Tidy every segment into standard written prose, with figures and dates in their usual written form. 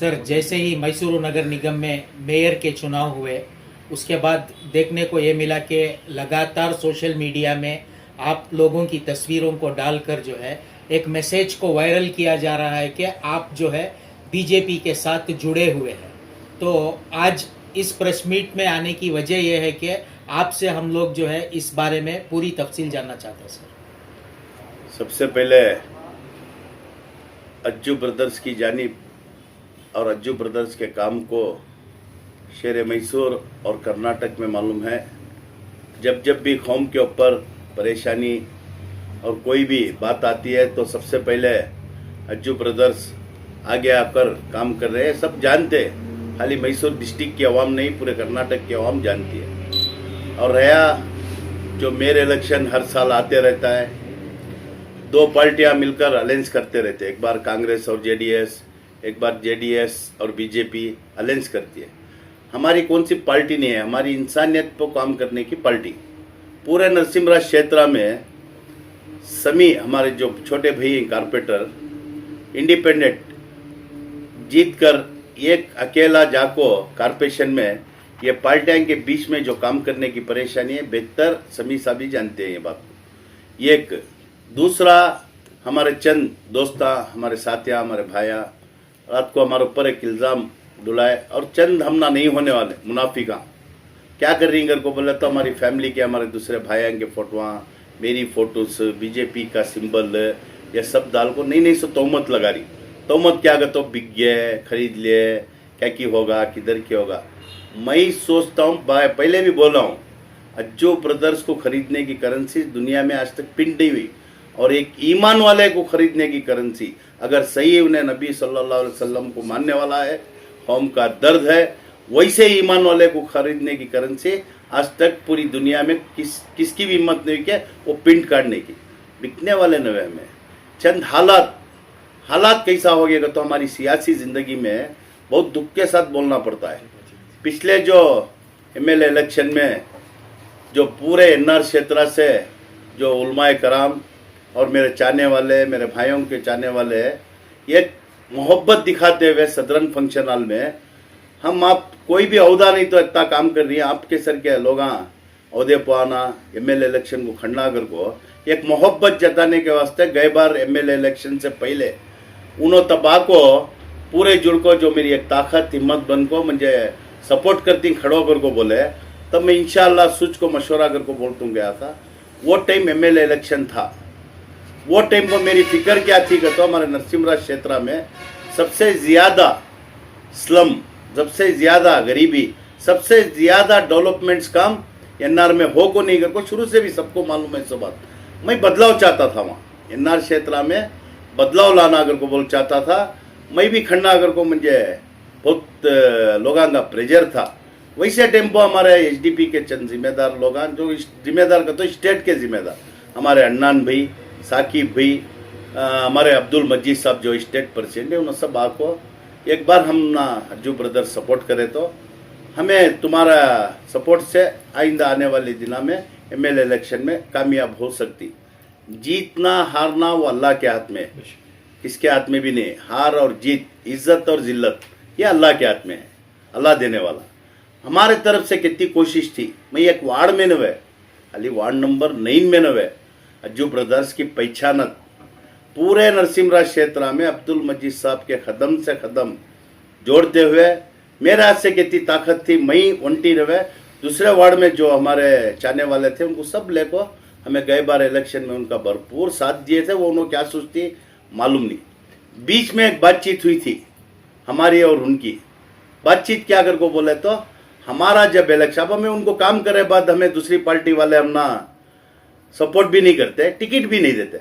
Sir, जैसे ही मैसूरू नगर निगम में mayor के चुनाव हुए, उसके बाद देखने को ये मिला कि लगातार सोशल मीडिया में आप लोगों की तस्वीरों को डालकर जो है एक मैसेज को वायरल किया जा रहा है कि आप जो है बीजेपी के साथ जुड़े हुए हैं। तो आज इस प्रेस मीट में आने की वजह यह है कि आपसे हम लोग जो है इस बारे में पूरी तफसील जानना चाहते हैं सर। सबसे पहले अज्जू ब्रदर्स की जानिब और अज्जू ब्रदर्स के काम को शेर मैसूर और कर्नाटक में मालूम है। जब जब भी कौम के ऊपर परेशानी और कोई भी बात आती है तो सबसे पहले अज्जू ब्रदर्स आगे आकर काम कर रहे हैं। सब जानते हैं, खाली मैसूर डिस्ट्रिक्ट की आवाम नहीं, पूरे कर्नाटक की आवाम जानती है। और रहा जो मेयर इलेक्शन हर साल आते रहता है, दो पार्टियां मिलकर अलायंस करते रहते हैं। एक बार कांग्रेस और जेडीएस, एक बार जेडीएस और बीजेपी अलायंस करती है। हमारी कौन सी पार्टी नहीं है, हमारी इंसानियत पर काम करने की पार्टी। पूरे नरसिम्हराज क्षेत्र में समी हमारे जो छोटे भाई हैं कारपेंटर, इंडिपेंडेंट जीत कर एक अकेला जाको कारपोरेशन में ये पार्टियां के बीच में जो काम करने की परेशानी है, बेहतर समी साहब जानते हैं ये बात को। एक दूसरा, हमारे चंद दोस्ता, हमारे साथिया, हमारे भाया रात को हमारे ऊपर एक इल्ज़ाम डुलाए और चंद हमना नहीं होने वाले मुनाफिका क्या कर रही घर को बोले तो हमारी फैमिली के, हमारे दूसरे भाइयों के फोटोआं, मेरी फोटोस, बीजेपी का सिंबल, ये सब डाल को नहीं सो तोहमत लगा रही। तोहमत क्या अगर तो बिक गए, खरीद लिए, क्या की होगा, किधर क्या होगा। मैं सोचता हूँ, पहले भी बोला हूँ, अज्जू ब्रदर्स को खरीदने की करेंसी दुनिया में आज तक पिंड नहीं हुई। और एक ईमान वाले को खरीदने की करेंसी अगर सही उन्हें नबी सल्लल्लाहु अलैहि वसल्लम को मानने वाला है, कौम का दर्द है, वैसे ईमान वाले को खरीदने की करेंसी आज तक पूरी दुनिया में किसकी भी हिम्मत नहीं की वो पिंड काटने की। बिकने वाले नवे में चंद हालात कैसा हो गया तो हमारी सियासी जिंदगी में बहुत दुख के साथ बोलना पड़ता है। पिछले जो एमएलए इलेक्शन में जो पूरे एनआर क्षेत्र से जो उलमाए कराम और मेरे चाहने वाले, मेरे भाइयों के चाहने वाले एक मोहब्बत दिखाते हुए सदरन फंक्शन हॉल में हम आप कोई भी अहदा नहीं तो इतना काम कर रही है आपके सर के लोग अहदे पाना एमएलए इलेक्शन को खंडागर को एक मोहब्बत जताने के वास्ते गए बार एमएलए इलेक्शन से पहले उन्होंने तबाह को पूरे जुड़ को जो मेरी एक ताकत हिम्मत बन को मुझे सपोर्ट करती खड़ो कर को बोले, तब मैं इंशाल्लाह सुच को मशवरा कर को बोलता गया था। वो टाइम एमएलए इलेक्शन था, वो टाइम पर मेरी फिक्र क्या थी कि तो हमारे नरसिम्हराज क्षेत्र में सबसे ज़्यादा स्लम, सबसे ज़्यादा गरीबी, सबसे ज़्यादा डेवलपमेंट्स काम एनआर में हो को नहीं कर को शुरू से भी सबको मालूम है। सब बात मैं बदलाव चाहता था, वहाँ एनआर क्षेत्र में बदलाव लाना अगर को बोल चाहता था। मैं भी खन्ना अगर को मुझे बहुत लोगों का प्रेजर था। वैसे टेम्पो हमारे एचडीपी के चंद जिम्मेदार लोग, जो जिम्मेदार का तो स्टेट के जिम्मेदार हमारे अन्नान भाई, साकिब भाई, हमारे अब्दुल मजीद साहब जो स्टेट प्रेसिडेंट है, उन्होंने सब आपको एक बार हम ना अज्जू ब्रदर सपोर्ट करें तो हमें तुम्हारा सपोर्ट से आइंदा आने वाले दिनों में एमएलए इलेक्शन में कामयाब हो सकती। जीतना हारना वो अल्लाह के हाथ में, किसके हाथ में भी नहीं। हार और जीत, इज्जत और जिल्लत ये अल्लाह के हाथ में है, अल्लाह देने वाला। हमारे तरफ से कितनी कोशिश थी, मैं एक वार्ड में नवे, खाली वार्ड नंबर 9 में नवे अज्जू ब्रदर्स की पहचानत पूरे नरसिम्हराज क्षेत्र में अब्दुल मजीद साहब के कदम से कदम जोड़ते हुए मेरे हाथ से कितनी ताकत थी। मैं वंटी रहे दूसरे वार्ड में जो हमारे चाहने वाले थे उनको सब लेको हमें गए बार इलेक्शन में उनका भरपूर साथ दिए थे। वो उन्होंने क्या सोचती मालूम नहीं। बीच में एक बातचीत हुई थी हमारी और उनकी। बातचीत क्या कर को बोले तो हमारा जब इलेक्शन, अब हमें उनको काम करे बाद हमें दूसरी पार्टी वाले हमना सपोर्ट भी नहीं करते, टिकट भी नहीं देते।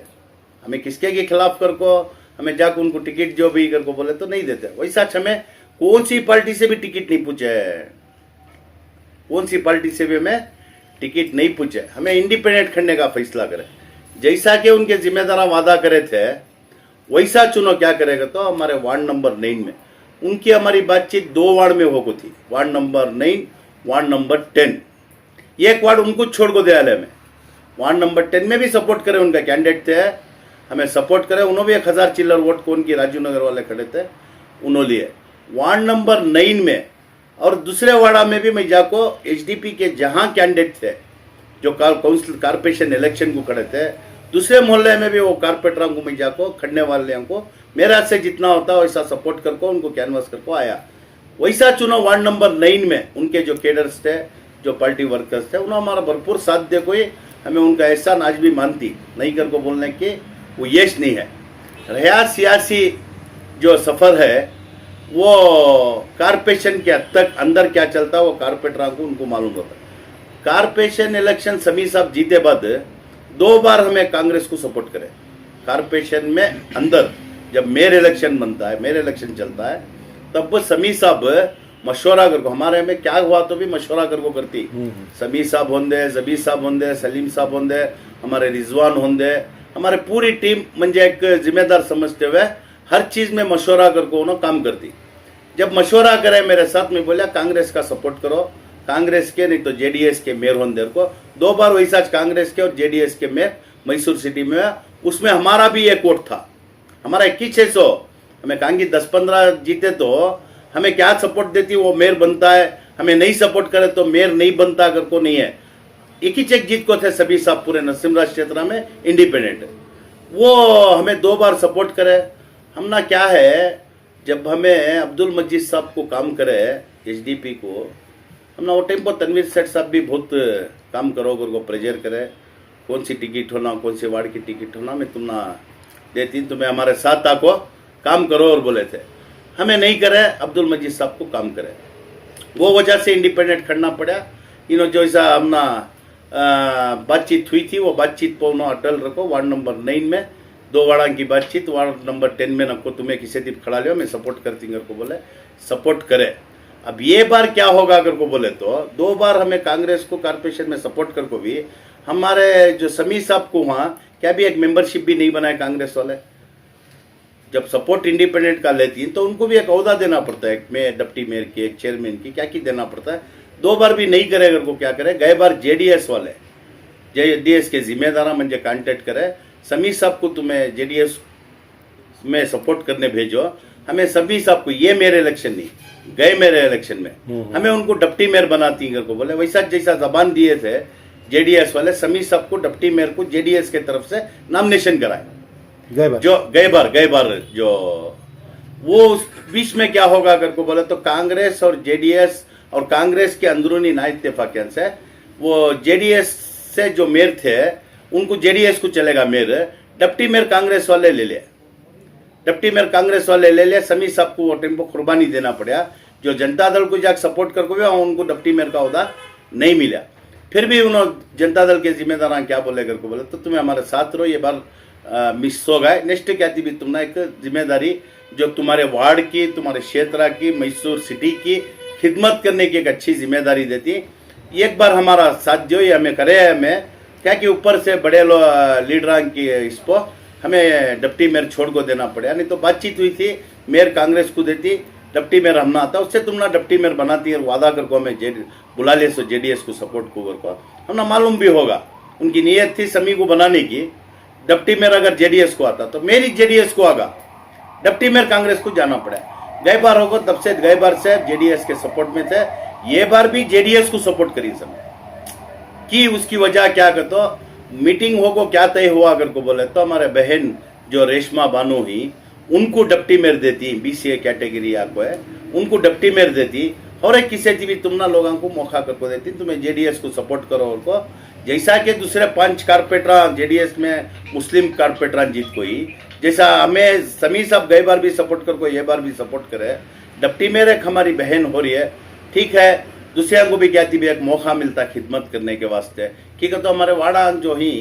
हमें किसके के खिलाफ कर को हमें जाकर उनको टिकट जो भी कर को बोले तो नहीं देते। वैसा हमें कौन सी पार्टी से भी टिकट नहीं पूछे, कौन सी पार्टी से भी हमें टिकट नहीं पूछे। हमें इंडिपेंडेंट करने का फैसला करे, जैसा कि उनके जिम्मेदार वादा करे थे वैसा चुनो क्या करेगा। तो हमारे वार्ड नंबर 9 में उनकी हमारी बातचीत 2 वार्ड में हो को थी, वार्ड नंबर 9, वार्ड नंबर 10। एक वार्ड उनको छोड़ को दयालय में, वार्ड नंबर 10 में भी सपोर्ट करे, उनका कैंडिडेट थे, हमें सपोर्ट करे। उन्होंने भी 1000 चिल्लर वोट को उनकी राजीव नगर वाले खड़े थे, उन्होंने लिए। वार्ड नंबर 9 में और दूसरे वाड़ा में भी मैं जाको एचडीपी के जहां कैंडिडेट थे जो काउंसिल कारपोरेशन इलेक्शन को खड़े थे, दूसरे मोहल्ले में भी वो कारपोरेटरों को मैं जाको खड़ने वाले को मेरा से जितना होता है वैसा सपोर्ट करको उनको कैनवास करको आया। वैसा चुनाव वार्ड नंबर 9 में उनके जो केडर्स थे, जो पार्टी वर्कर्स थे, उन्होंने हमारा भरपूर साथ दे कोई हमें उनका एहसान आज भी मानती नहीं कर को बोलने की वो यश नहीं है। रहा सियासी जो सफ़र है वो कारपोरेशन के हद तक अंदर क्या चलता है वो कारपोरेटरों को उनको मालूम होता है। कारपोरेशन इलेक्शन समीर साहब जीते बाद 2 बार हमें कांग्रेस को सपोर्ट करे। कारपोरेशन में अंदर जब मेयर इलेक्शन बनता है, मेयर इलेक्शन चलता है, तब वो समीर साहब मशवरा कर को हमारे में क्या हुआ तो भी मशवरा कर को करती। समीर साहब होंदे, जबीर साहब होंदे, सलीम साहब होंदे, हमारे रिजवान होंदे, हमारे पूरी टीम मंजे एक जिम्मेदार समझते हुए हर चीज में मशवरा करके उन्होंने काम करती। जब मशवरा करे मेरे साथ में बोला कांग्रेस का सपोर्ट करो, कांग्रेस के नहीं तो जेडीएस के मेयर होंदे को 2 बार वैसा कांग्रेस के और जेडीएस के मेयर मैसूर सिटी में, उसमें हमारा भी एक वोट था। हमारा 21,600 हमें कहेंगे 10-15 जीते तो हमें क्या सपोर्ट देती वो मेयर बनता है, हमें नहीं सपोर्ट करे तो मेयर नहीं बनता अगर को नहीं है। 1 जीत को थे सभी साहब पूरे नरसिमराज क्षेत्र में इंडिपेंडेंट, वो हमें 2 बार सपोर्ट करे। हमना क्या है जब हमें अब्दुल मजीद साहब को काम करे एचडीपी को, हमने वो टाइम पर तनवीर सेठ साहब भी बहुत काम करो को प्रेजर करे, कौन सी टिकट होना, कौन सी वार्ड की टिकट होना, मैं तुमना देती तुम्हें हमारे साथ आको काम करो और बोले थे। हमें नहीं करे, अब्दुल मजीद साहब को काम करे, वो वजह से इंडिपेंडेंट करना पड़ा। इन्होंने जो ऐसा हमना बातचीत हुई थी वो बातचीत को उन्होंने अटल रखो। वार्ड नंबर 9 में 2 वाड़ा की बातचीत, वार्ड नंबर 10 में नको तुम्हें किसी दिन खड़ा लियो, मैं सपोर्ट करती को बोले सपोर्ट करे। अब ये बार क्या होगा अगर को बोले तो 2 बार हमें कांग्रेस को कारपोरेशन में सपोर्ट कर को भी हमारे जो समीर साहब को वहाँ क्या भी एक मेंबरशिप भी नहीं बनाए कांग्रेस वाले। जब सपोर्ट इंडिपेंडेंट का लेती तो उनको भी एक ओहदा देना पड़ता है, एक मेयर, डिप्टी मेयर की, एक चेयरमैन की, क्या की देना पड़ता है। 2 बार भी नहीं करे अगर को क्या करे। गए बार जेडीएस वाले, जेडीएस के जिम्मेदार मुझे कांटेक्ट करे, समीर साहब को तुम्हें जेडीएस में सपोर्ट करने भेजो। हमें सभी साहब को ये मेरे इलेक्शन नहीं गए, मेरे इलेक्शन में हमें उनको डिप्टी मेयर बनाती अगर को बोले। वैसा जैसा जबान दिए थे जेडीएस वाले, समीर साहब को डिप्टी मेयर को जेडीएस के तरफ से नॉमिनेशन कराए जो गए बार जो वो उस बीच में क्या होगा अगर को बोले तो कांग्रेस और जेडीएस और कांग्रेस के अंदरूनी ना इत्तेफाकियन से वो जेडीएस से जो मेयर थे उनको जेडीएस को चलेगा मेयर, डिप्टी मेयर कांग्रेस वाले ले लिया, डिप्टी मेयर कांग्रेस वाले ले लिया। समीर साहब को वो टाइम को कुर्बानी देना पड़ा। जो जनता दल को जाकर सपोर्ट करके भी उनको डिप्टी मेयर का ओहदा नहीं मिला। फिर भी उन्होंने जनता दल के जिम्मेदार क्या बोले अगर को बोले तो तुम्हें हमारे साथ रहो, ये बार मिस हो गए। नेक्स्ट क्या थी भी तुमने एक जिम्मेदारी जो तुम्हारे वार्ड की, तुम्हारे क्षेत्र की, मैसूर सिटी की खिदमत करने की एक अच्छी जिम्मेदारी देती। एक बार हमारा साथ जो ये हमें करे, हमें क्या कि ऊपर से बड़े लीडर की इसको हमें डिप्टी मेयर छोड़ को देना पड़ा। नहीं तो बातचीत हुई थी, मेयर कांग्रेस को देती, डिप्टी मेयर हम ना आता, उससे तुम ना डिप्टी मेयर बनाती और वादा कर को हमें बुला ले सो जेडीएस को सपोर्ट को कर हम ना मालूम भी होगा उनकी नीयत थी समी को बनाने की। डिप्टी मेयर अगर जेडीएस को आता तो मेरी जेडीएस को आगा, डिप्टी मेयर कांग्रेस को जाना पड़ा। गए बार होगा तब से गए बार से जेडीएस के सपोर्ट में थे, ये बार भी जेडीएस को सपोर्ट करी समय की। उसकी वजह क्या कहते मीटिंग होगा क्या तय हुआ अगर को बोले तो हमारे बहन जो रेशमा बानो ही उनको डिप्टी मेयर देती, बीसीए कैटेगरी आपको है, उनको डिप्टी मेयर देती और एक किसी भी तुम ना लोगों को मौका करको देती तुम्हें जेडीएस को सपोर्ट करो। और को जैसा कि दूसरे 5 कारपोरेटर जेडीएस में मुस्लिम कारपोरेटर जीत कोई, जैसा हमें समीर साहब गए बार भी सपोर्ट कर को ये बार भी सपोर्ट करे। डिप्टी मेयर एक हमारी बहन हो रही है, ठीक है, दूसरे को भी क्या थी भी एक मौका मिलता खिदमत करने के वास्ते। ठीक है, तो हमारे वाड़ा जो ही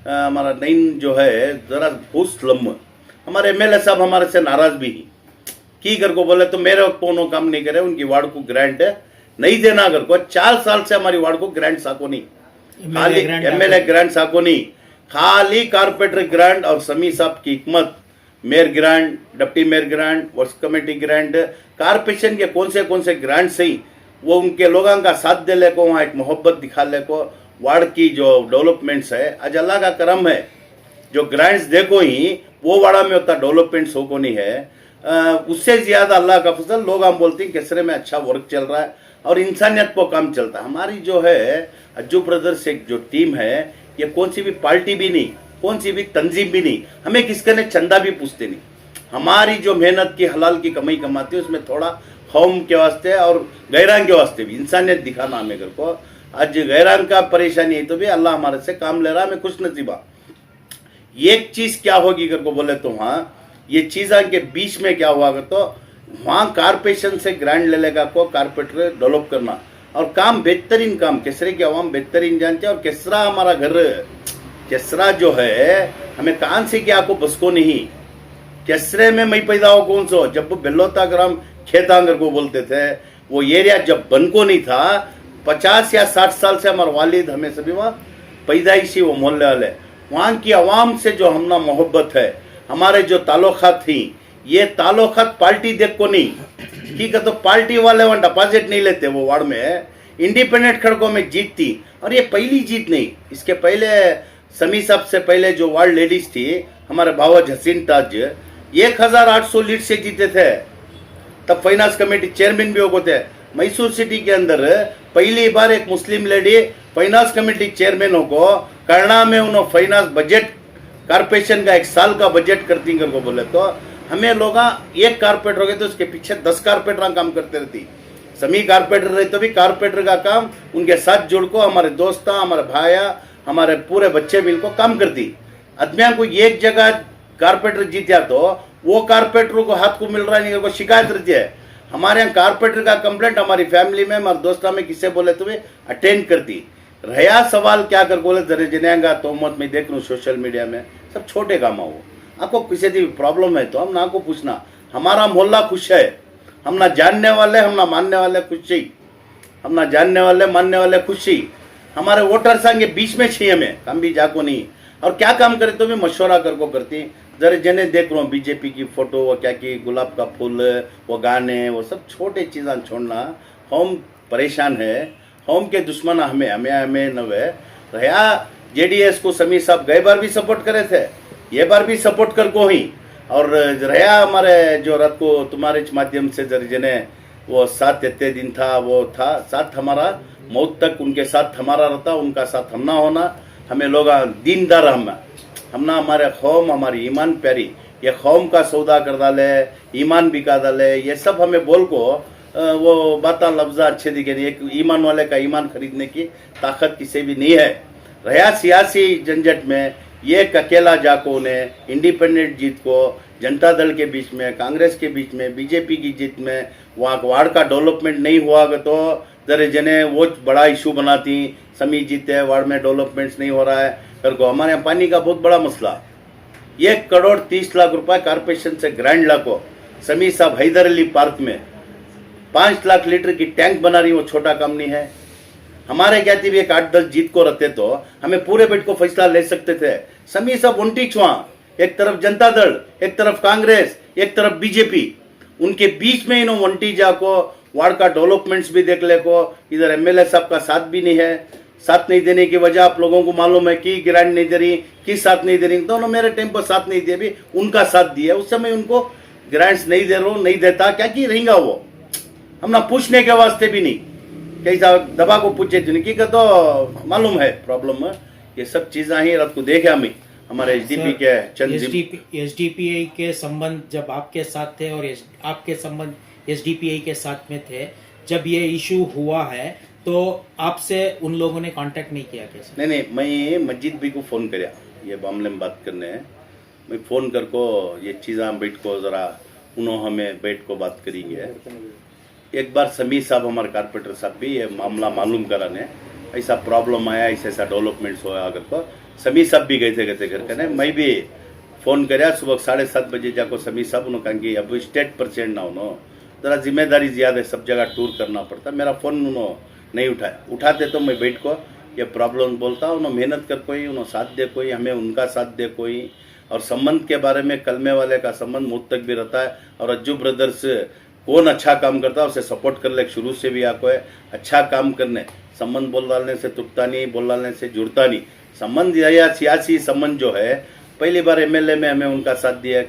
हमारा नईन जो है जरा घूस लम्ब, हमारे एमएलए साहब हमारे से नाराज भी ही की कर को बोले तो मेरे कोनो काम नहीं करे, उनकी वार्ड को ग्रांट नहीं देना कर को 4 साल से हमारी वार्ड को ग्रांट साको नहीं, खाली एमएलए ग्रांट साको नहीं, खाली कारपोरेटर ग्रांट और समी साहब की हिकमत, mayor grant, deputy mayor grant, works committee grant, corporation के कौन से ग्रांट सही वो उनके लोगों का साथ दे ले को, वहाँ एक मोहब्बत दिखा ले को, वार्ड की जो डेवलपमेंट्स है आज अल्लाह का करम है, जो ग्रांट्स देखो ही वो वाड़ा में उतना डेवलपमेंट्स हो को नहीं है। उससे ज्यादा अल्लाह का फजल। लोग हम बोलते हैं केसरे में अच्छा वर्क चल रहा है और इंसानियत को काम चलता है। हमारी जो है अज्जू ब्रदर्स एक जो टीम है, ये कौन सी भी पार्टी भी नहीं, कौन सी भी तंजीम भी नहीं, हमें किसके ने चंदा भी पूछते नहीं। हमारी जो मेहनत की हलाल की कमाई कमाती है उसमें थोड़ा कौम के वास्ते और गैरान के वास्ते भी इंसानियत दिखाना हमें घर को। आज गैरान का परेशानी है तो भी अल्लाह हमारे से काम ले रहा है, हमें खुश नसीबा। एक चीज क्या होगी घर को बोले तो वहाँ ये चीज़ा के बीच में क्या हुआ तो वहाँ कारपोरेशन से ग्रांट ले लेगा को कारपेटर डेवलप करना और काम बेहतरीन काम केसरे की आवाम बेहतरीन जानते हैं। और केसरा हमारा घर, केसरा जो है हमें कान से क्या आपको बस को नहीं, केसरे में मैं पैदा हो कौन सो, जब वो बेल्लोता ग्राम खेतांगर को बोलते थे, वो एरिया जब बन को नहीं था, 50 या 60 साल से हमारे वालिद हमें सभी वहाँ पैदाइशी वो मोहल्ले वाले, वहाँ की आवाम से जो हमना मोहब्बत है, हमारे जो ताल्लुकात थी, ये ताल्लुकात पार्टी देख को नहीं, ठीक है। तो पार्टी वाले वहाँ डिपॉजिट नहीं लेते, वो वार्ड में इंडिपेंडेंट खड़कों में जीत थी। और ये पहली जीत नहीं, इसके पहले समी साहब से पहले जो वार्ड लेडीज थी हमारे भावज हसीन ताज 1800 लीड से जीते थे, तब फाइनेंस कमेटी चेयरमैन भी हो गए थे। मैसूर सिटी के अंदर पहली बार एक मुस्लिम लेडी फाइनेंस कमेटी चेयरमैन हो को करना में उन्होंने फाइनेंस बजट कारपोरेशन का 1 साल का बजट करती को बोले तो हमें लोग एक कारपेटर हो गए तो उसके पीछे 10 कारपेटर काम करते रहती। समी कारपेटर रहे तो भी कारपेटर का काम उनके साथ जुड़ को हमारे दोस्त हमारे भाया हमारे पूरे बच्चे मिलकर काम करती। आदमिया को एक जगह कारपेटर जीता तो वो कारपेटरों को हाथ को मिल रहा नहीं, को शिकायत रहती है। हमारे यहाँ कारपेटर का कंप्लेंट हमारी फैमिली में हमारे दोस्तों में किससे बोले तो अटेंड करती। रहा सवाल क्या कर बोले जरे जनेगा तो मत मैं देख लूँ सोशल मीडिया में सब छोटे काम हो, आपको किसी भी प्रॉब्लम है तो हम ना को पूछना। हमारा मोहल्ला खुश है, हम ना जानने वाले हम ना मानने वाले खुशी, हम ना जानने वाले मानने वाले खुशी। हमारे वोटर संगे बीच में छी, हमें हम भी जाको नहीं और क्या काम करे तो भी मशवरा कर को करती। जरा जने देख रहा हूँ बीजेपी की फोटो, वो क्या की गुलाब का फूल, वो गाने, वो सब छोटे चीज़ा छोड़ना। हम परेशान है, हम के दुश्मन हमें हमें हमें नवे रहा। जेडीएस को समीर साहब गए बार भी सपोर्ट करे थे, ये बार भी सपोर्ट कर को ही। और रहा हमारे जो रात को तुम्हारे माध्यम से जर जने वो साथ देते दिन था, वो था साथ हमारा मौत तक उनके साथ हमारा रहता, उनका साथ हम ना होना। हमें लोग दीनदार हमना हमारे कौम हमारी ईमान प्यारी, ये कौम का सौदा कर डाले, ईमान बिका डाले, ये सब हमें बोल को वो बात लफ्जा अच्छे दिखे नहीं। एक ईमान वाले का ईमान खरीदने की ताकत किसी भी नहीं है। रहा सियासी झंझट में ये अकेला जाको ने इंडिपेंडेंट जीत को जनता दल के बीच में, कांग्रेस के बीच में, बीजेपी की जीत में वहाँ वार्ड का डेवलपमेंट नहीं हुआ तो जरे जने वो बड़ा इशू बनाती। समी जीते वार्ड में डेवलपमेंट्स नहीं हो रहा है करको। हमारे यहाँ पानी का बहुत बड़ा मसला, 1,30,00,000 रुपए कारपोरेशन से ग्रांट ला को समी साहब हैदर अली पार्क में 5 लाख लीटर की टैंक बना रही, वो छोटा काम नहीं है। हमारे क्या थी भी एक 8-10 जीत को रहते तो हमें पूरे बेट को फैसला ले सकते थे। समी सब उल्टी छुआ, एक तरफ जनता दल, एक तरफ कांग्रेस, एक तरफ बीजेपी, उनके बीच में इन्होंने वंटी जाको वार्ड का डेवलपमेंट्स भी देख ले को। इधर एमएलए साहब का साथ भी नहीं है, साथ नहीं देने की वजह आप लोगों को मालूम है कि ग्रांट नहीं दे रही, कि साथ नहीं दे रही। दोनों मेरे टाइम पर साथ नहीं दिए, भी उनका साथ दिया, उस समय उनको ग्रांट्स नहीं दे रहा, नहीं देता, क्या की रहेगा वो, हम ना पूछने के वास्ते भी नहीं, कैसा दबा को पूछे जिनकी का तो मालूम है प्रॉब्लम। ये सब चीजें ही रात को देखे हमें हमारे एसडीपी के चंद एसडीपीआई के संबंध जब आपके साथ थे और आपके संबंध एसडीपीआई के साथ में थे, जब ये इशू हुआ है तो आपसे उन लोगों ने कांटेक्ट नहीं किया कैसे? नहीं, मैं मस्जिद भी को फोन कराया ये मामले में बात करने है। मैं फोन कर को ये चीज़ें बैठ को जरा उन्होंने हमें बैठ को बात करेंगे। एक बार समीर साहब हमारे कारपेंटर साहब भी ये मामला मालूम कराने, ऐसा प्रॉब्लम आया, ऐसा डेवलपमेंट्स हुआ अगर को समीर साहब भी गए थे घर करने। मैं भी फोन कराया सुबह 7:30 बजे जाको समीर साहब उन्होंने कहा कि अब स्टेट परसेंट ना हो, जरा जिम्मेदारी ज़्यादा है, सब जगह टूर करना पड़ता। मेरा फ़ोन उन्होंने नहीं उठाते तो मैं बैठ को ये प्रॉब्लम बोलता, उन्होंने मेहनत कर कोई, उन्होंने साथ दे कोई, हमें उनका साथ दे कोई। और संबंध के बारे में कलमे वाले का संबंध मुझ तक भी रहता है। और अज्जू ब्रदर्स कौन अच्छा काम करता है उसे सपोर्ट कर ले, शुरू से भी आपको है अच्छा काम करने। संबंध बोल डालने से तुकता नहीं, बोल डालने से जुड़ता नहीं। संबंध या सियासी संबंध जो है, पहली बार एमएलए में हमें उनका साथ दिया,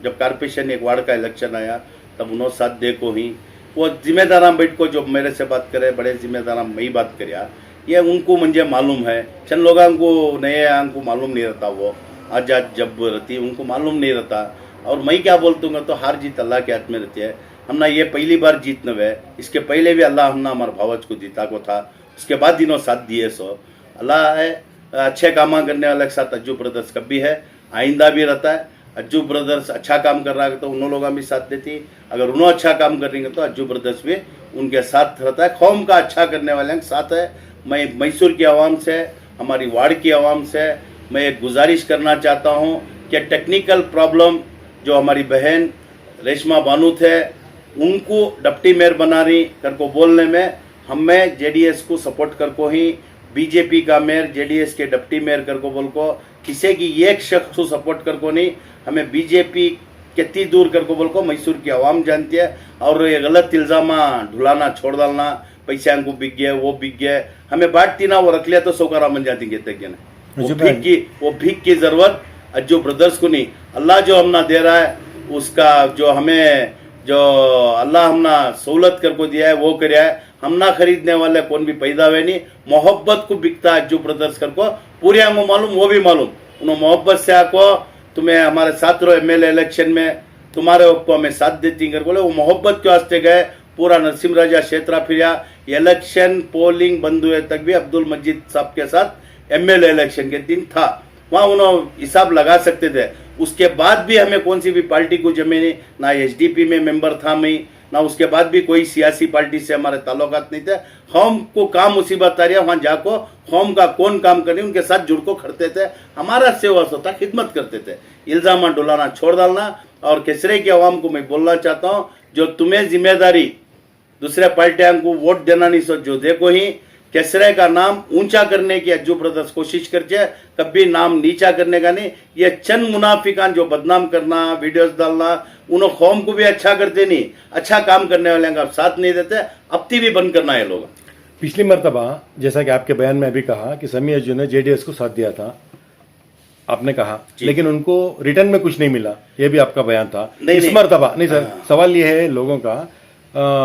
जब कारपोरेशन एक वार्ड का इलेक्शन आया तब उन्होंने साथ दे को ही वो जिम्मेदार बैठ को जो मेरे से बात करे बड़े जिम्मेदार मैं ही बात करिया ये उनको मुझे मालूम है। चंद लोगों को नए को मालूम नहीं रहता, वो आज जब रहती उनको मालूम नहीं रहता। और मैं क्या बोलतूँगा तो हार जीत अल्लाह के हाथ में रहती है। हमने ये पहली बार जीत न है, इसके पहले भी अल्लाह हमने हमारे भावज को जीता को था, उसके बाद दिनों साथ दिए। सो अल्लाह है अच्छे काम करने वाले के साथ अज्जू ब्रदर्स कभी है, आइंदा भी रहता है। अज्जू ब्रदर्स अच्छा काम कर रहा है तो उन लोगों भी साथ देती, अगर उन्होंने अच्छा काम करेंगे तो अज्जू ब्रदर्स भी उनके साथ रहता है। कौम का अच्छा करने वाले के साथ है। मैं मैसूर की आवाम से, हमारी वार्ड की आवाम से मैं एक गुजारिश करना चाहता हूँ कि टेक्निकल प्रॉब्लम जो हमारी बहन रेशमा बानू थे उनको डिप्टी मेयर बना रही कर को बोलने में हमें जेडीएस को सपोर्ट कर को ही बीजेपी का मेयर जेडीएस के डिप्टी मेयर कर को बोल को किसी की एक शख्स को सपोर्ट कर को नहीं, हमें बीजेपी कितनी दूर कर को बोल को मैसूर की आवाम जानती है। और ये गलत इल्जाम ढुलाना छोड़ डालना, पैसे को बिक गया वो बिक गया, हमें बांटती ना वो रख लिया तो सौकारा बन जाती कहते ना। वो भीख की जरूरत अज्जू ब्रदर्स को नहीं, अल्लाह जो हमना दे रहा है उसका जो हमें जो अल्लाह हमना सहूलत कर को दिया है वो कर है। हमना खरीदने वाले कौन भी पैदा हुए नहीं, मोहब्बत को बिकता है अज्जू ब्रदर्स कर को पूरे हमको मालूम, वो भी मालूम उन्होंने मोहब्बत से आको तुम्हें हमारे साथ रहो एमएलए इलेक्शन में तुम्हारे को हमें साथ देती कर बोले वो मोहब्बत के वास्ते गए। पूरा नरसिम राजा क्षेत्र फिर इलेक्शन पोलिंग बंद हुए तक भी अब्दुल मजीद साहब के साथ एमएलए इलेक्शन के दिन था, वहाँ उन्होंने हिसाब लगा सकते थे। उसके बाद भी हमें कौन सी भी पार्टी को जमे ना एसडीपी में मेंबर था मैं, ना उसके बाद भी कोई सियासी पार्टी से हमारे ताल्लुकात नहीं थे। कौम को काम मुसीबत आ रही है वहाँ जाको कौम का कौन काम करे उनके साथ जुड़ को खड़ते थे, हमारा सेवा होता खिदमत करते थे। इल्जाम डुलाना छोड़ डालना। और केसरे की आवाम को मैं बोलना चाहता हूँ जो तुम्हें जिम्मेदारी दूसरे पार्टियों को वोट देना नहीं सो जो देखो ही केसरे का नाम ऊंचा करने की अज्जू ब्रदर्स कोशिश करते, कभी नाम नीचा करने का नहीं। ये चंद मुनाफिकान जो बदनाम करना वीडियोस डालना उन्होंने कौम को भी अच्छा करते नहीं, अच्छा काम करने वाले का साथ नहीं देते, अब भी बंद करना है लोग। पिछली मर्तबा जैसा कि आपके बयान में अभी कहा कि समी अज्जू ने जेडीएस को साथ दिया था, आपने कहा, लेकिन उनको रिटर्न में कुछ नहीं मिला, ये भी आपका बयान था। इस मर्तबा नहीं सर, सवाल ये है लोगों का,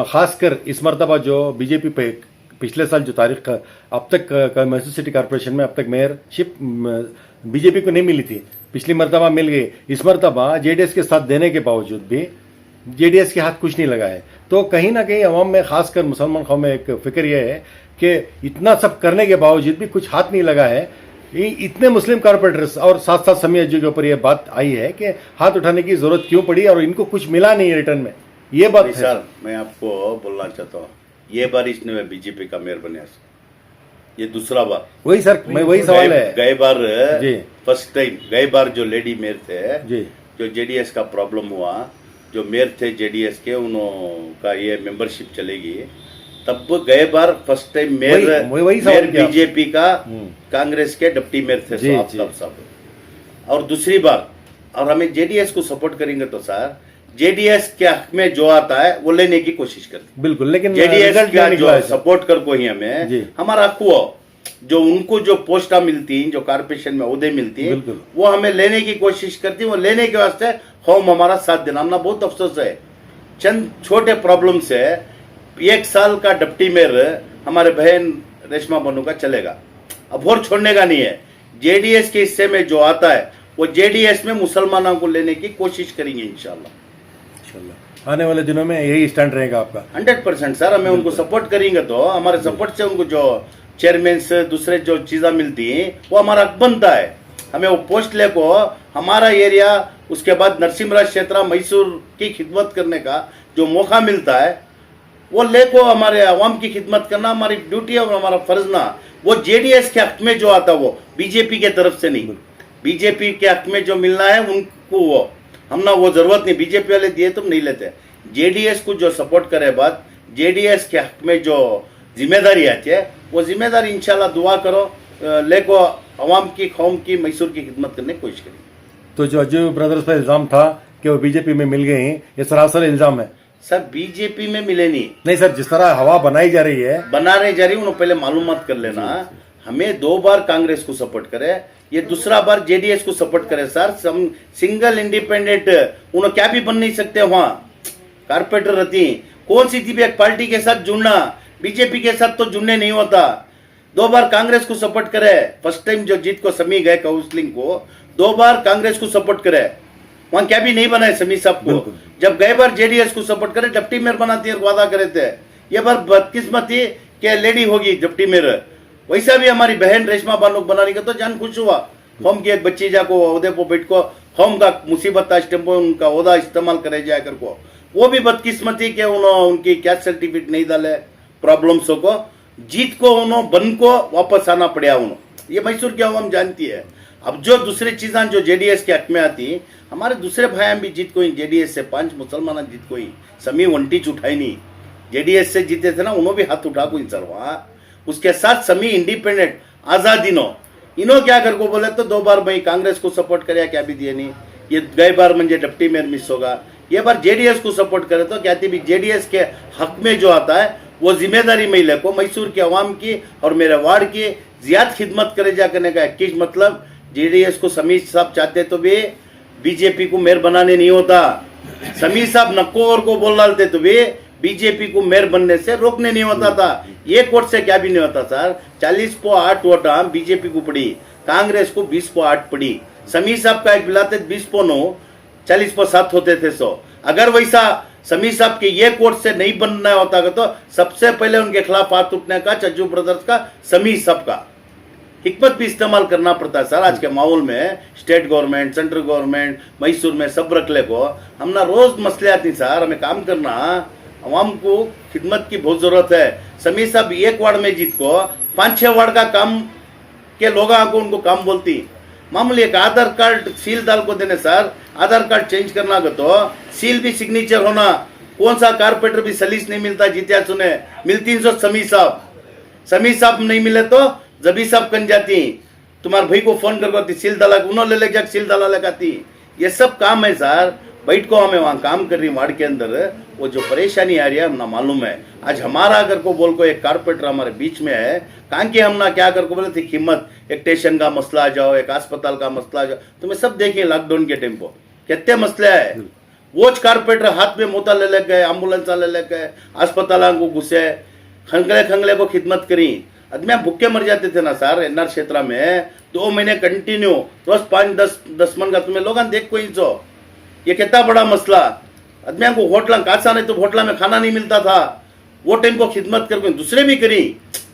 खासकर इस मर्तबा जो बीजेपी पे पिछले साल जो तारीख का अब तक मैसूर सिटी कॉर्पोरेशन में अब तक मेयरशिप बीजेपी को नहीं मिली थी, पिछली मर्तबा मिल गई। इस मर्तबा जेडीएस के साथ देने के बावजूद भी जेडीएस के हाथ कुछ नहीं लगा है। तो कहीं ना कहीं अवाम में, खासकर मुसलमान कौम में एक फिक्र यह है कि इतना सब करने के बावजूद भी कुछ हाथ नहीं लगा है। इतने मुस्लिम कारपोरेटर्स और साथ साथ समी अज्जू के ऊपर यह बात आई है कि हाथ उठाने की जरूरत क्यों पड़ी और इनको कुछ मिला नहीं रिटर्न में, ये बात है। सर मैं आपको बोलना चाहता हूँ, ये बार इसने बीजेपी का मेयर बने, ये दूसरा बार। वही सर, मैं वही सवाल है। गए बार फर्स्ट टाइम गए बार जो लेडी मेयर थे जी, जो जेडीएस का प्रॉब्लम हुआ, जो मेयर थे जेडीएस के उनका ये मेंबरशिप चलेगी, तब गए बार फर्स्ट टाइम मेयर बीजेपी का कांग्रेस के डिप्टी मेयर थे साहब। और दूसरी बार और हमें जेडीएस को सपोर्ट करेंगे तो सर जेडीएस के हक में जो आता है वो लेने की कोशिश करते बिल्कुल, लेकिन जेडीएस का जो सपोर्ट कर को ही हमें हमारा हक जो उनको जो पोस्टा मिलती जो कारपोरेशन में ओहदे मिलती है वो हमें लेने की कोशिश करती है। वो लेने के वास्ते कौम हमारा साथ देना, हमने बहुत अफसोस है चंद छोटे प्रॉब्लम से 1 साल का डिप्टी मेयर हमारे बहन रेशमा बानू का चलेगा, अब और छोड़ने का नहीं है। जेडीएस के हिस्से में जो आता है वो जेडीएस में मुसलमानों को लेने की कोशिश करेंगे इंशाल्लाह। आने वाले दिनों में यही स्टैंड रहेगा आपका? 100% सर, हमें उनको सपोर्ट करेंगे तो हमारे सपोर्ट से उनको जो चेयरमैन से दूसरे जो चीज़ें मिलती हैं वो हमारा हक बनता है। हमें वो पोस्ट ले को हमारा एरिया, उसके बाद नरसिमराज क्षेत्र मैसूर की खिदमत करने का जो मौका मिलता है वो ले को हमारे अवाम की खिदमत करना हमारी ड्यूटी है और हमारा फर्ज ना। वो जेडीएस के हक में जो आता वो बीजेपी के तरफ से नहीं, बीजेपी के हक में जो मिलना है उनको वो हमना वो जरूरत नहीं, बीजेपी वाले दिए तुम नहीं लेते। जेडीएस को जो सपोर्ट करे बाद जेडीएस के हक में जो जिम्मेदारी आती है वो जिम्मेदारी इंशाल्लाह दुआ करो लेको अवाम की कौम की मैसूर की खिदमत करने की कोशिश करेंगे। तो जो अज्जू ब्रदर्स पर इल्जाम था कि वो बीजेपी में मिल गए हैं, ये सरासर इल्जाम है सर। बीजेपी में मिले नहीं सर, जिस तरह हवा बनाई जा रही है उन्होंने पहले मालूमात कर लेना। हमें 2 बार कांग्रेस को सपोर्ट करे, ये दूसरा बार जेडीएस को सपोर्ट करे सर। सिंगल इंडिपेंडेंट उन्होंने क्या भी बन नहीं सकते, वहां कारपोरेटर रहती, कौन सी थी भी एक पार्टी के साथ जुड़ना, बीजेपी के साथ तो जुड़ने नहीं होता। 2 बार कांग्रेस को सपोर्ट करे, फर्स्ट टाइम जो जीत को समी गए काउंसलिंग को, 2 बार कांग्रेस को सपोर्ट करे, वहां क्या भी नहीं बनाए समी साहब को। जब गए बार जेडीएस को सपोर्ट करे, डिप्टी मेयर बनाती है, वादा करे थे, ये बार बदकिस्मती के लेडी होगी डिप्टी मेयर। वैसा भी हमारी बहन रेशमा बानो बनाने का तो जान खुश हुआ, होम की एक बच्ची जाको ओहदे को बैठ को होम का मुसीबत स्टेम्पो उनका ओहदा इस्तेमाल करे जाकर को, वो भी बदकिस्मती के उन्होंने उनकी कैस्ट सर्टिफिकेट नहीं डाले, प्रॉब्लम्स को जीत को उन्होंने बन को वापस आना पड़ा उन्होंने। ये मैसूर की आवाम जानती है। अब जो दूसरी चीज़ें जो जेडीएस के हक में आती, हमारे दूसरे भाई भी जीत कोई जेडीएस से 5 मुसलमान जीत कोई समी वंटीच उठाई नहीं, जेडीएस से जीते थे ना, उन्होंने भी हाथ उठा कोई सर वहां। उसके साथ समी इंडिपेंडेंट आजादीनो इन्हों क्या कर को बोले तो 2 बार भाई कांग्रेस को सपोर्ट करे, क्या भी दिए नहीं। ये गए बार मुझे डिप्टी मेयर मिस होगा, ये बार जेडीएस को सपोर्ट करे तो कहती भी जेडीएस के हक में जो आता है वो जिम्मेदारी महिला को मैसूर के अवाम की और मेरे वार्ड की ज्यादा खिदमत करे जा करने का। किस मतलब जेडीएस को समीर साहब चाहते तो भी बीजेपी को मेयर बनाने नहीं होता, समीर साहब नक्को और को बोल डालते तो भी बीजेपी को मेयर बनने से रोकने नहीं होता था। ये वोट से क्या भी नहीं होता सर। 40.8 वोट बीजेपी को पड़ी, कांग्रेस को 20.8 पड़ी। समीर साहब का एक बिलाते 20.9, 40.7 होते थे 100। अगर वैसा समीर साहब के ये कोर्ट से नहीं बनना होता तो सबसे पहले उनके खिलाफ हाथ उठने का चज्जू ब्रदर्स का, समीर साहब का हिकमत भी इस्तेमाल करना पड़ता है सर। आज के माहौल में state government, central government, Mysore में सब रख ले को हम ना रोज मसले आती सर। हमें काम करना, अवाम को खिदमत की बहुत जरूरत है। समीर साहब 1 वार्ड में जीत को 5-6 वार्ड का काम के लोग को उनको काम बोलती। मामूली एक आधार कार्ड सील दाल को देने सर, आधार कार्ड चेंज करना को तो सील भी सिग्नेचर होना, कौन सा कारपोरेटर भी सलीस नहीं मिलता, जीत्या सुने मिलती समीर साहब नहीं मिले तो जबी साहब कन जाती, तुम्हारे भाई को फोन करती सील डाला, उन्होंने ले जाकर सील डाला लगाती। ये सब काम है सर। बैठ को हमें वहां काम कर रही वार्ड के अंदर, वो जो परेशानी आ रही है हमना मालूम है। आज हमारा अगर को बोल को एक कारपोरेटर हमारे बीच में है, कहाँ के हम ना क्या कर को बोले थे कीमत, एक स्टेशन का मसला आ जाओ, एक अस्पताल का मसला आ जाओ, तुम्हें सब देखिए लॉकडाउन के टाइम को कितने मसले है। वो कारपोरेटर हाथ में मोता ले लेके, एम्बुलेंस ले लेके अस्पताल को घुसे, खंगले को खिदमत करी। आदमी भूखे मर जाते थे ना सर। एनआर क्षेत्र में 2 महीने कंटिन्यू रोज 5-10 मन का तुम्हें लोग देख कोई जो, ये कितना बड़ा मसला। आदमी को होटल कासा नहीं तो होटल में खाना नहीं मिलता था। वो टाइम को खिदमत कर दूसरे भी करी,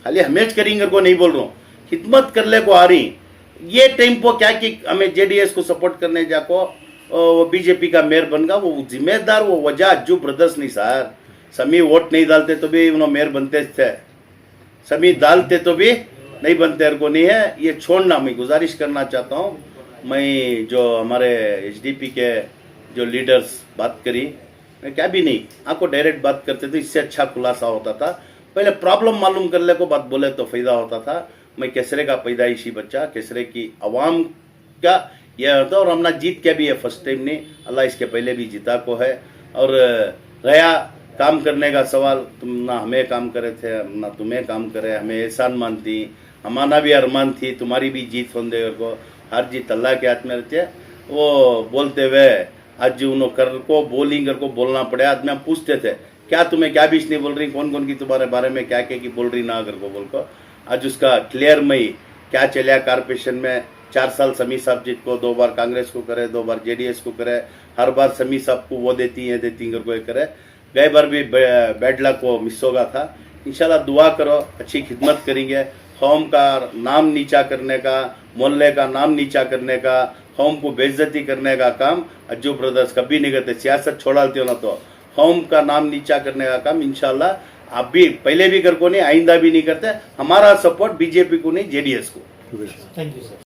खाली हमें करेंगे को नहीं बोल रहा हूँ, खिदमत कर ले को आ रही। ये टाइम को क्या कि हमें जेडीएस को सपोर्ट करने जाको वो बीजेपी का मेयर बन गया, वो जिम्मेदार वो वजह अज्जू ब्रदर्स नहीं सर। समी वोट नहीं डालते तो भी उन्होंने मेयर बनते थे, सभी डालते तो भी नहीं बनते को नहीं है। ये छोड़ना मैं गुजारिश करना चाहता हूँ। मैं जो हमारे एचडीपी के जो लीडर्स बात करी, मैं क्या भी नहीं आपको डायरेक्ट बात करते थे, इससे अच्छा खुलासा होता था। पहले प्रॉब्लम मालूम कर ले को बात बोले तो फायदा होता था। मैं केसरे का पैदाइशी बच्चा, केसरे की आवाम का यह होता, और हमने जीत के भी है फर्स्ट टाइम नहीं, अल्लाह इसके पहले भी जीता को है। और रहा काम करने का सवाल, तुम ना हमें काम करे थे ना तुम्हें काम करे, हमें एहसान मानती, हमारा भी अरमान थी, तुम्हारी भी जीत होने को, हर जीत अल्लाह के हाथ में रहती है। वो बोलते हुए आज उन्होंने कर को बोलिंग को बोलना पड़े। आदमी हम पूछते थे क्या तुम्हें क्या बीच नहीं बोल रही, कौन कौन की तुम्हारे बारे में क्या क्या की बोल रही ना अगर को बोल को। आज उसका क्लियर मई क्या चलिया कारपोरेशन में 4 साल समी साहब जीत को 2 बार कांग्रेस को करे, 2 बार जेडीएस को करे, हर बार समी साहब को वो देती है देती को करे। गए बार भी बैड लक को मिस होगा था। इंशाल्लाह दुआ करो, अच्छी खिदमत करेंगे। कौम का नाम नीचा करने का, मोहल्ले का नाम नीचा करने का, कौम को बेइज्जती करने का काम अज्जू ब्रदर्स कभी नहीं करते। सियासत छोड़ाते हो ना तो कौम का नाम नीचा करने का काम इंशाल्लाह आप भी पहले भी कर को नहीं, आइंदा भी नहीं करते। हमारा सपोर्ट बीजेपी को नहीं, जेडीएस को। Thank you sir.